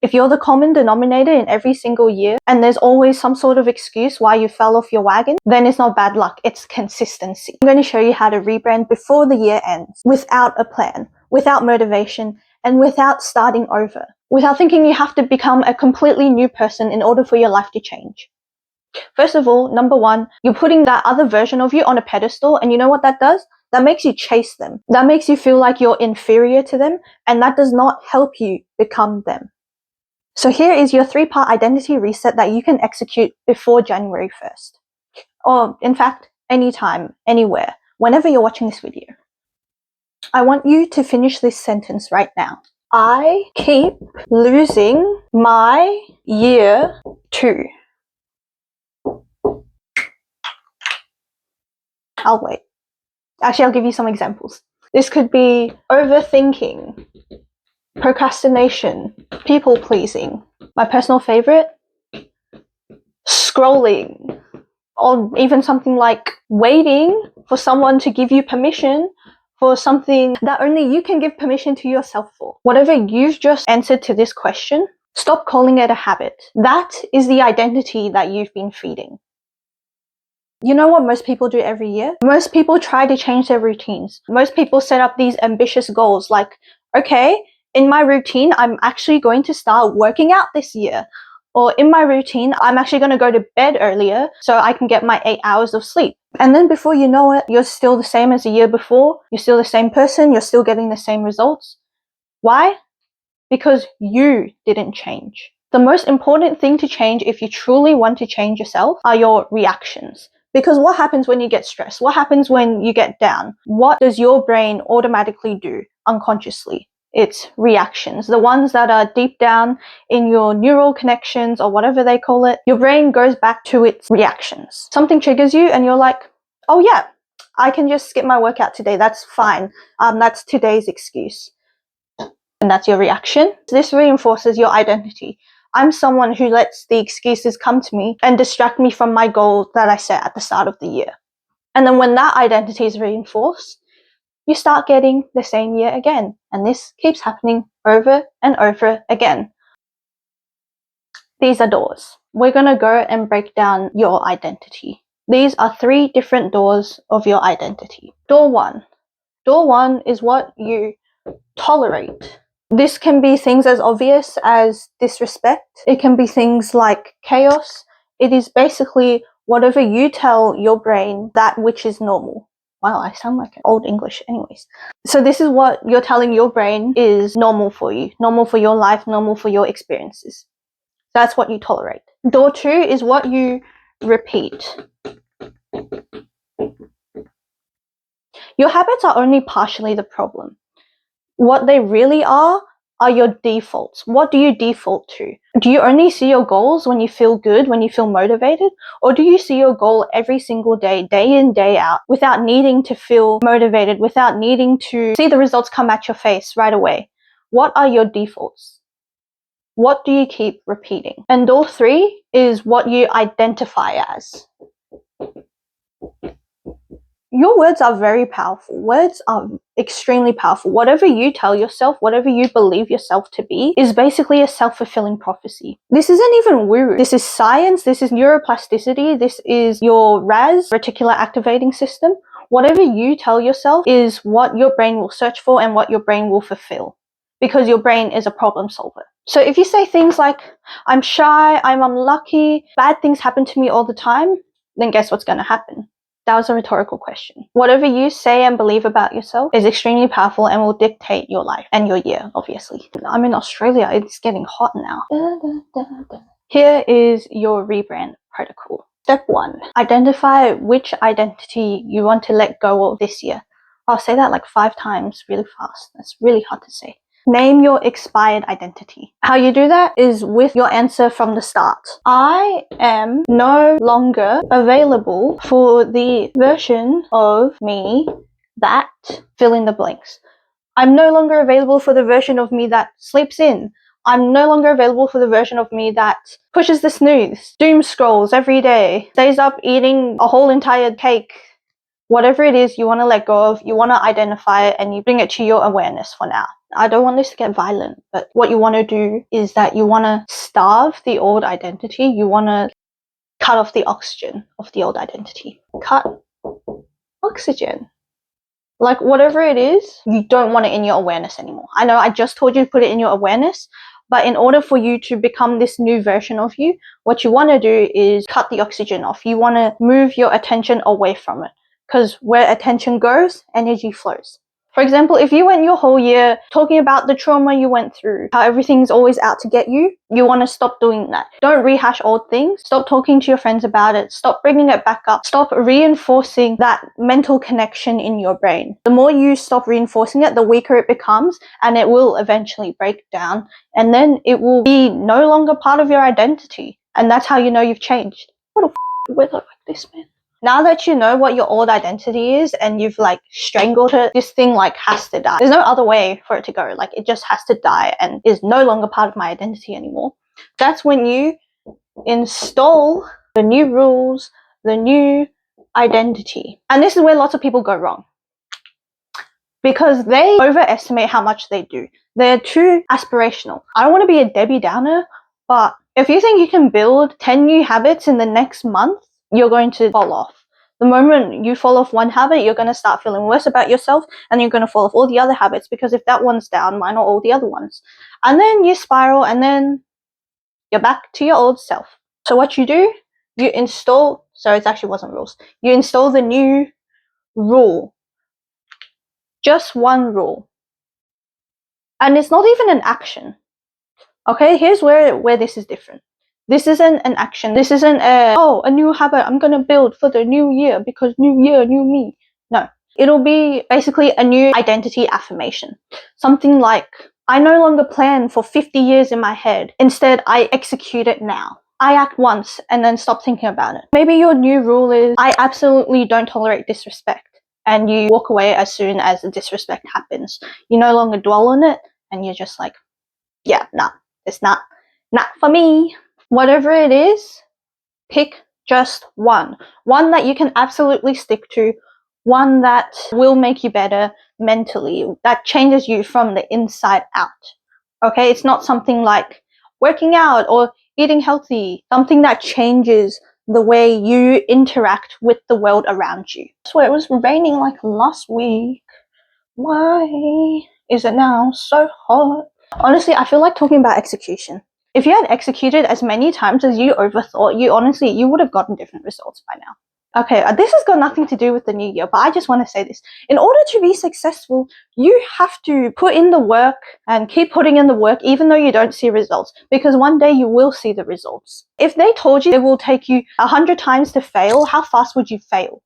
If you're the common denominator in every single year and there's always some sort of excuse why you fell off your wagon, then it's not bad luck, it's consistency. I'm going to show you how to rebrand before the year ends, without a plan, without motivation, and without starting over, without thinking you have to become a completely new person in order for your life to change. First of all, number one, you're putting that other version of you on a pedestal, and you know what that does? That makes you chase them. That makes you feel like you're inferior to them, and that does not help you become them. So here is your 3-part identity reset that you can execute before January 1st. Or in fact, anytime, anywhere, whenever you're watching this video. I want you to finish this sentence right now. I keep losing my year to. I'll wait. Actually, I'll give you some examples. This could be overthinking, procrastination, people pleasing. My personal favorite, scrolling, or even something like waiting for someone to give you permission for something that only you can give permission to yourself for. Whatever you've just answered to this question, stop calling it a habit. That is the identity that you've been feeding. You know what most people do every year? Most people try to change their routines. Most people set up these ambitious goals like, okay, in my routine, I'm actually going to start working out this year. Or in my routine, I'm actually going to go to bed earlier so I can get my 8 hours of sleep. And then before you know it, you're still the same as the year before. You're still the same person. You're still getting the same results. Why? Because you didn't change. The most important thing to change if you truly want to change yourself are your reactions. Because what happens when you get stressed? What happens when you get down? What does your brain automatically do unconsciously? It's reactions. The ones that are deep down in your neural connections or whatever they call it. Your brain goes back to its reactions. Something triggers you and you're like, oh yeah, I can just skip my workout today. That's fine. That's today's excuse. And that's your reaction. This reinforces your identity. I'm someone who lets the excuses come to me and distract me from my goal that I set at the start of the year. And then when that identity is reinforced, you start getting the same year again. And this keeps happening over and over again. These are doors. We're going to go and break down your identity. These are 3 different doors of your identity. Door 1. Door 1 is what you tolerate. This can be things as obvious as disrespect. It can be things like chaos. It is basically whatever you tell your brain that which is normal. Wow, I sound like old English anyways. So this is what you're telling your brain is normal for you, normal for your life, normal for your experiences. That's what you tolerate. Door 2 is what you repeat. Your habits are only partially the problem. What they really are your defaults. What do you default to? Do you only see your goals when you feel good, when you feel motivated? Or do you see your goal every single day, day in, day out, without needing to feel motivated, without needing to see the results come at your face right away? What are your defaults? What do you keep repeating? And door 3 is what you identify as. Your words are very powerful. Words are extremely powerful. Whatever you tell yourself, whatever you believe yourself to be, is basically a self-fulfilling prophecy. This isn't even woo. This is science. This is neuroplasticity. This is your RAS, reticular activating system. Whatever you tell yourself is what your brain will search for and what your brain will fulfill. Because your brain is a problem solver. So if you say things like, I'm shy, I'm unlucky, bad things happen to me all the time, then guess what's going to happen? That was a rhetorical question. Whatever you say and believe about yourself is extremely powerful and will dictate your life and your year, obviously. I'm in Australia. It's getting hot now. Here is your rebrand protocol. Step 1. Identify which identity you want to let go of this year. I'll say that like 5 times really fast. That's really hard to say. Name your expired identity. How you do that is with your answer from the start. I am no longer available for the version of me that fill in the blanks. I'm no longer available for the version of me that sleeps in. I'm no longer available for the version of me that pushes the snooze, doom scrolls every day, stays up eating a whole entire cake Whatever it is you want to let go of, you want to identify it and you bring it to your awareness for now. I don't want this to get violent, but what you want to do is that you want to starve the old identity. You want to cut off the oxygen of the old identity. Cut oxygen. Like whatever it is, you don't want it in your awareness anymore. I know I just told you to put it in your awareness, but in order for you to become this new version of you, what you want to do is cut the oxygen off. You want to move your attention away from it, because where attention goes, energy flows. For example, if you went your whole year talking about the trauma you went through, how everything's always out to get you want to stop doing that. Don't rehash old things. Stop talking to your friends about it. Stop bringing it back up. Stop reinforcing that mental connection in your brain. The more you stop reinforcing it, the weaker it becomes, and it will eventually break down, and then it will be no longer part of your identity. And that's how you know you've changed. What a weather like this, man. Now that you know what your old identity is and you've like strangled it, this thing like has to die. There's no other way for it to go. Like it just has to die and is no longer part of my identity anymore. That's when you install the new rules, the new identity. And this is where lots of people go wrong, because they overestimate how much they do. They're too aspirational. I don't want to be a Debbie Downer, but if you think you can build 10 new habits in the next month, you're going to fall off. The moment you fall off one habit, you're going to start feeling worse about yourself, and you're going to fall off all the other habits, because if that one's down, why not all the other ones? And then you spiral, and you're back to your old self. So what you do, you install, so it actually wasn't rules, you install the new rule. Just one rule. And it's not even an action. Okay, here's where this is different. This isn't an action. This isn't a new habit I'm going to build for the new year because new year, new me. No, it'll be basically a new identity affirmation. Something like, I no longer plan for 50 years in my head. Instead, I execute it now. I act once and then stop thinking about it. Maybe your new rule is, I absolutely don't tolerate disrespect. And you walk away as soon as the disrespect happens. You no longer dwell on it and you're just like, yeah, nah, it's not for me. Whatever it is, pick just one that you can absolutely stick to, one that will make you better mentally, that changes you from the inside out. Okay, it's not something like working out or eating healthy, something that changes the way you interact with the world around you. So it was raining like last week. Why is it now so hot? Honestly, I feel like talking about execution. If you had executed as many times as you overthought, you would have gotten different results by now. Okay, this has got nothing to do with the new year, but I just want to say this. In order to be successful, you have to put in the work and keep putting in the work even though you don't see results, because one day you will see the results. If they told you it will take you 100 times to fail, how fast would you fail?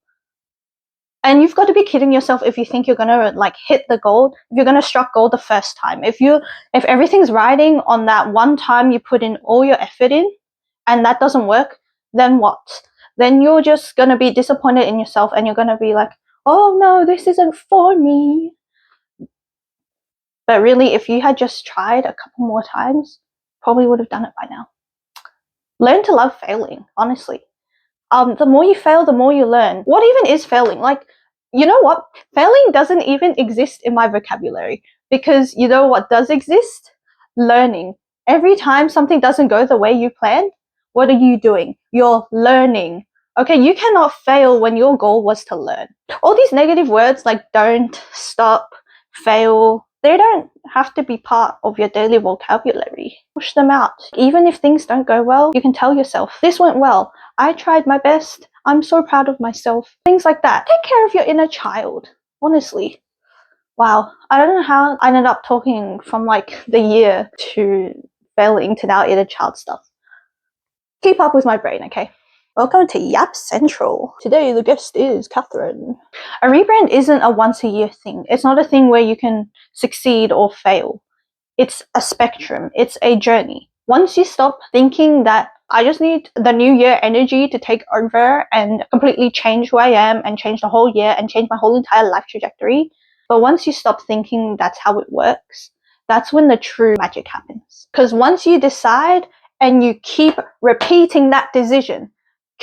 And you've got to be kidding yourself if you think you're gonna like hit the goal, if you're gonna struck gold the first time. If everything's riding on that one time you put in all your effort in and that doesn't work, then what? Then you're just gonna be disappointed in yourself and you're gonna be like, oh no, this isn't for me. But really, if you had just tried a couple more times, probably would have done it by now. Learn to love failing, honestly. The more you fail, the more you learn. What even is failing? Like, you know what? Failing doesn't even exist in my vocabulary, because you know what does exist? Learning. Every time something doesn't go the way you planned, what are you doing? You're learning. Okay, you cannot fail when your goal was to learn. All these negative words like don't, stop, fail, they don't have to be part of your daily vocabulary. Push them out. Even if things don't go well, you can tell yourself, this went well. I tried my best. I'm so proud of myself. Things like that. Take care of your inner child. Honestly. Wow. I don't know how I ended up talking from like the year to failing to now inner child stuff. Keep up with my brain, okay? Welcome to Yap Central. Today the guest is Catherine. A rebrand isn't a once a year thing. It's not a thing where you can succeed or fail. It's a spectrum. It's a journey. Once you stop thinking that I just need the new year energy to take over and completely change who I am and change the whole year and change my whole entire life trajectory, but once you stop thinking that's how it works, that's when the true magic happens. Because once you decide and you keep repeating that decision,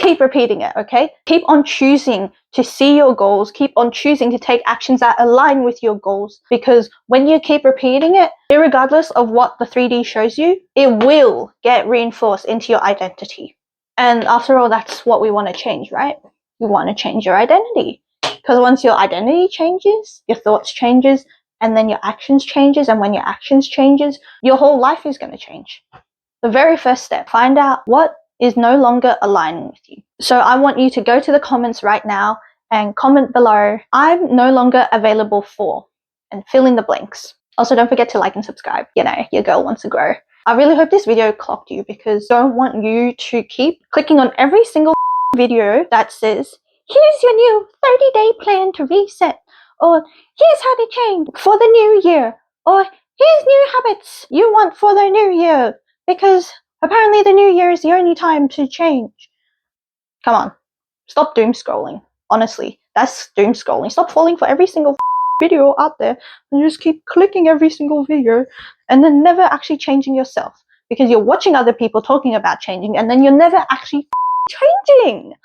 keep repeating it, okay? Keep on choosing to see your goals. Keep on choosing to take actions that align with your goals. Because when you keep repeating it, irregardless of what the 3D shows you, it will get reinforced into your identity. And after all, that's what we want to change, right? We want to change your identity. Because once your identity changes, your thoughts changes, and then your actions changes. And when your actions changes, your whole life is going to change. The very first step, find out what is no longer aligning with you. So I want you to go to the comments right now and comment below, I'm no longer available for, and fill in the blanks. Also, don't forget to like and subscribe. You know, your girl wants to grow. I really hope this video clocked you, because I don't want you to keep clicking on every single video that says, here's your new 30-day plan to reset, or here's how to change for the new year, or here's new habits you want for the new year, because apparently the new year is the only time to change. Come on, stop doom scrolling. Honestly, that's doom scrolling. Stop falling for every single video out there and just keep clicking every single video and then never actually changing yourself, because you're watching other people talking about changing and then you're never actually changing.